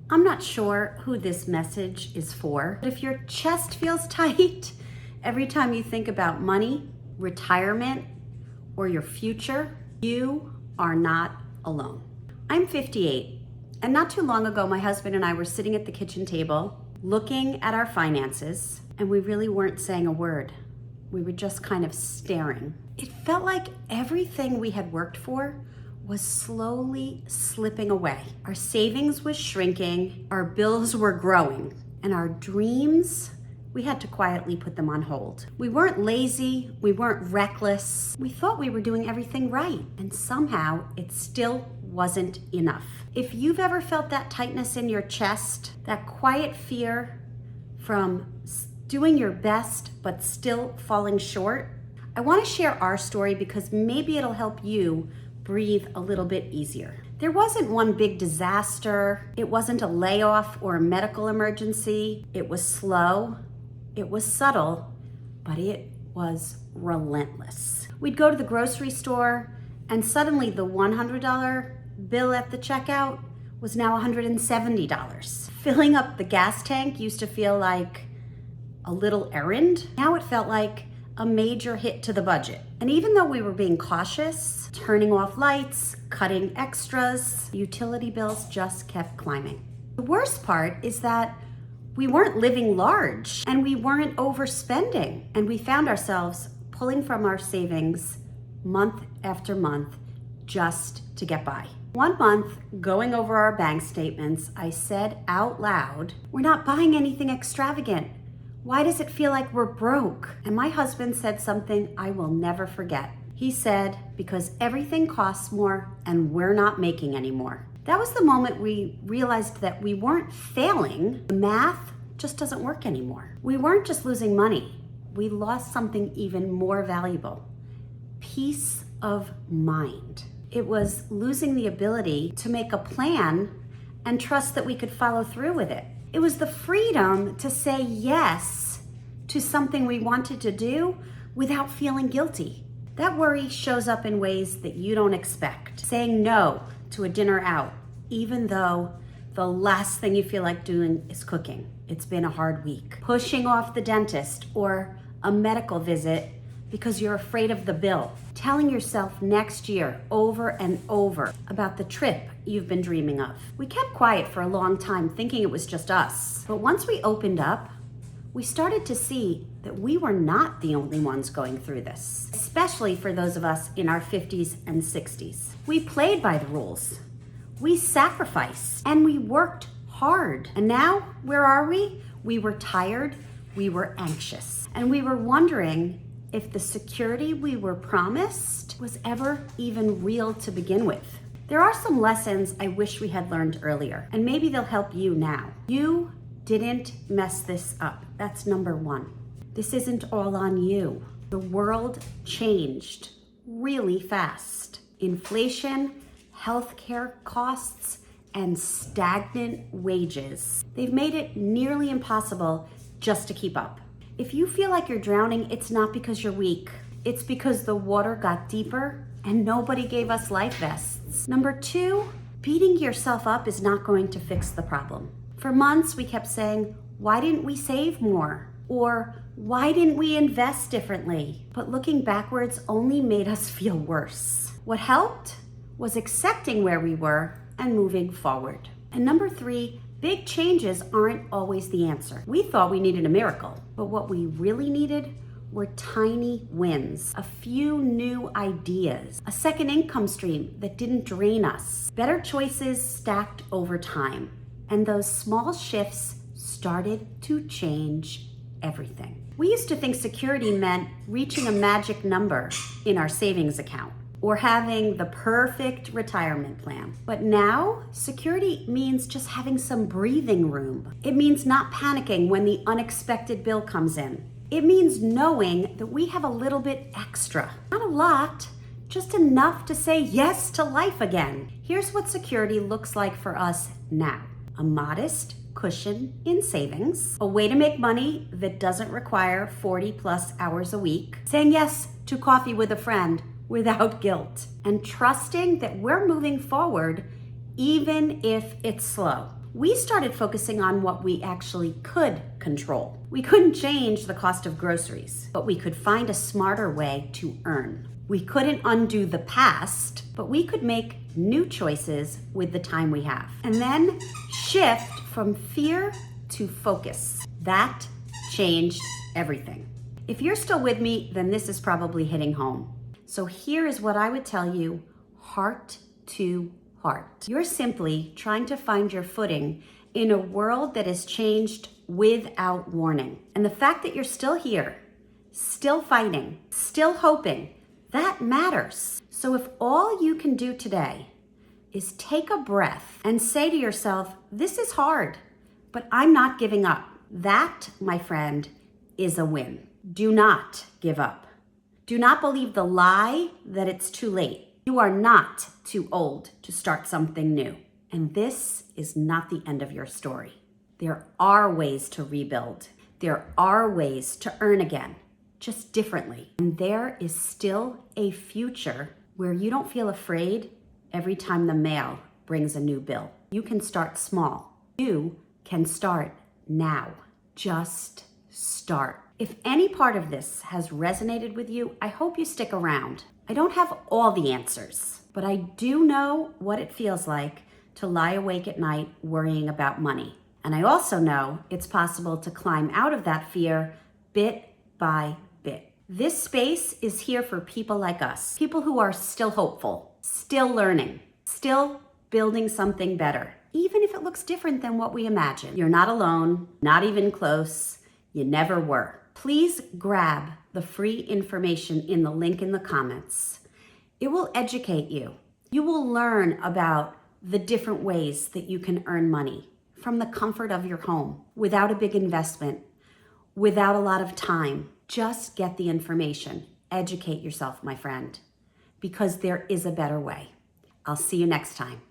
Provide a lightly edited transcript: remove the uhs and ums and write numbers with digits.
I'm not sure who this message is for, but if your chest feels tight every time you think about money, retirement, or your future, you are not alone. I'm 58, and not too long ago, my husband and I were sitting at the kitchen table looking at our finances, and we really weren't saying a word. We were just kind of staring. It felt like everything we had worked for was slowly slipping away. Our savings was shrinking, our bills were growing, and our dreams, we had to quietly put them on hold. We weren't lazy, we weren't reckless. We thought we were doing everything right, and somehow it still wasn't enough. If you've ever felt that tightness in your chest, that quiet fear from doing your best but still falling short, I want to share our story because maybe it'll help you breathe a little bit easier. There wasn't one big disaster. It wasn't a layoff or a medical emergency. It was slow. It was subtle, but it was relentless. We'd go to the grocery store and suddenly the $100 bill at the checkout was now $170. Filling up the gas tank used to feel like a little errand. Now it felt like a major hit to the budget. And even though we were being cautious, turning off lights, cutting extras, utility bills just kept climbing. The worst part is that we weren't living large and we weren't overspending. And we found ourselves pulling from our savings month after month just to get by. One month, going over our bank statements, I said out loud, "We're not buying anything extravagant. Why does it feel like we're broke?" And my husband said something I will never forget. He said, "Because everything costs more and we're not making any more." That was the moment we realized that we weren't failing. The math just doesn't work anymore. We weren't just losing money. We lost something even more valuable: peace of mind. It was losing the ability to make a plan and trust that we could follow through with it. It was the freedom to say yes to something we wanted to do without feeling guilty. That worry shows up in ways that you don't expect. Saying no to a dinner out, even though the last thing you feel like doing is cooking. It's been a hard week. Pushing off the dentist or a medical visit because you're afraid of the bill. Telling yourself next year over and over about the trip you've been dreaming of. We kept quiet for a long time thinking it was just us. But once we opened up, we started to see that we were not the only ones going through this, especially for those of us in our 50s and 60s. We played by the rules. We sacrificed and we worked hard. And now, where are we? We were tired, we were anxious, and we were wondering if the security we were promised was ever even real to begin with. There are some lessons I wish we had learned earlier, and maybe they'll help you now. You didn't mess this up. That's number one. This isn't all on you. The world changed really fast. Inflation, healthcare costs, and stagnant wages. They've made it nearly impossible just to keep up. If you feel like you're drowning, it's not because you're weak. It's because the water got deeper and nobody gave us life vests. Number two, beating yourself up is not going to fix the problem. For months, we kept saying, "Why didn't we save more?" Or, "Why didn't we invest differently?" But looking backwards only made us feel worse. What helped was accepting where we were and moving forward. And number three, big changes aren't always the answer. We thought we needed a miracle, but what we really needed were tiny wins, a few new ideas, a second income stream that didn't drain us, better choices stacked over time. And those small shifts started to change everything. We used to think security meant reaching a magic number in our savings account or having the perfect retirement plan. But now, security means just having some breathing room. It means not panicking when the unexpected bill comes in. It means knowing that we have a little bit extra. Not a lot, just enough to say yes to life again. Here's what security looks like for us now. A modest cushion in savings, a way to make money that doesn't require 40 plus hours a week, saying yes to coffee with a friend without guilt, and trusting that we're moving forward even if it's slow. we started focusing on what we actually could control. We couldn't change the cost of groceries, but we could find a smarter way to earn. We couldn't undo the past, but we could make new choices with the time we have. And then shift from fear to focus. That changed everything. If you're still with me, then this is probably hitting home. So here is what I would tell you, heart to heart. You're simply trying to find your footing in a world that has changed without warning. And the fact that you're still here, still fighting, still hoping, that matters. So if all you can do today is take a breath and say to yourself, this is hard, but I'm not giving up. That, my friend, is a win. Do not give up. Do not believe the lie that it's too late. You are not too old to start something new. And this is not the end of your story. There are ways to rebuild. There are ways to earn again, just differently. And there is still a future where you don't feel afraid every time the mail brings a new bill. You can start small. You can start now. Just start. If any part of this has resonated with you, I hope you stick around. I don't have all the answers, but I do know what it feels like to lie awake at night worrying about money. And I also know it's possible to climb out of that fear bit by bit. This space is here for people like us, people who are still hopeful, still learning, still building something better, even if it looks different than what we imagine. You're not alone, not even close. You never were. Please grab the free information in the link in the comments. It will educate you. You will learn about the different ways that you can earn money from the comfort of your home, without a big investment, without a lot of time. Just get the information. Educate yourself, my friend, because there is a better way. I'll see you next time.